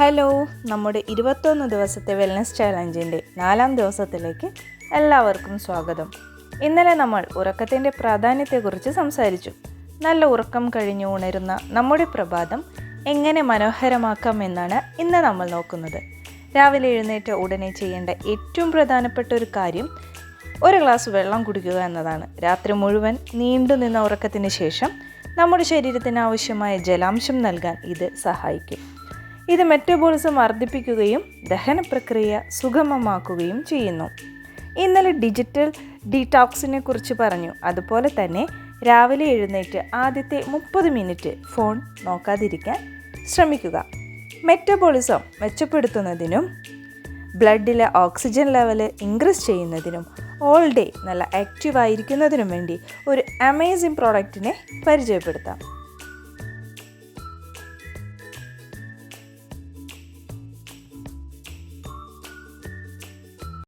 Hello, നമ്മുടെ 21 ദിവസത്തെ wellness ചാലഞ്ചിൻ്റെ 4ാം ദിവസത്തിലേക്ക് എല്ലാവർക്കും സ്വാഗതം. ഇന്നലെ നമ്മൾ ഉറക്കത്തിൻ്റെ പ്രാധാന്യത്തെക്കുറിച്ച് സംസാരിച്ചു. നല്ല ഉറക്കം കഴിഞ്ഞ് ഉണരുന്ന നമ്മുടെ പ്രഭാതം എങ്ങനെ മനോഹരമാക്കാം എന്നാണ് ഇന്ന് നമ്മൾ നോക്കുന്നത്. രാവിലെ എഴുന്നേറ്റ ഉടനെ ചെയ്യേണ്ട ഏറ്റവും പ്രധാനപ്പെട്ട ഒരു കാര്യം ഒരു ഗ്ലാസ് വെള്ളം കുടിക്കുക എന്നതാണ്. രാത്രി മുഴുവൻ നീണ്ടുനിന്ന ഉറക്കത്തിന് ശേഷം നമ്മുടെ ശരീരത്തിന് ആവശ്യമായ ജലാംശം നൽകാൻ ഇത് സഹായിക്കും. ഇത് മെറ്റബോളിസം വർദ്ധിപ്പിക്കുകയും ദഹന പ്രക്രിയ സുഗമമാക്കുകയും ചെയ്യുന്നു. ഇന്നലെ ഡിജിറ്റൽ ഡീടോക്സിനെ കുറിച്ച് പറഞ്ഞു. അതുപോലെ തന്നെ രാവിലെ എഴുന്നേറ്റ് ആദ്യത്തെ 30 മിനിറ്റ് ഫോൺ നോക്കാതിരിക്കാൻ ശ്രമിക്കുക. മെറ്റബോളിസം മെച്ചപ്പെടുത്തുന്നതിനും ബ്ലഡിലെ ഓക്സിജൻ ലെവൽ ഇൻക്രീസ് ചെയ്യുന്നതിനും ഓൾ ഡേ നല്ല ആക്റ്റീവ് ആയിരിക്കുന്നതിനും വേണ്ടി ഒരു അമേസിങ് പ്രോഡക്റ്റിനെ പരിചയപ്പെടുത്താം.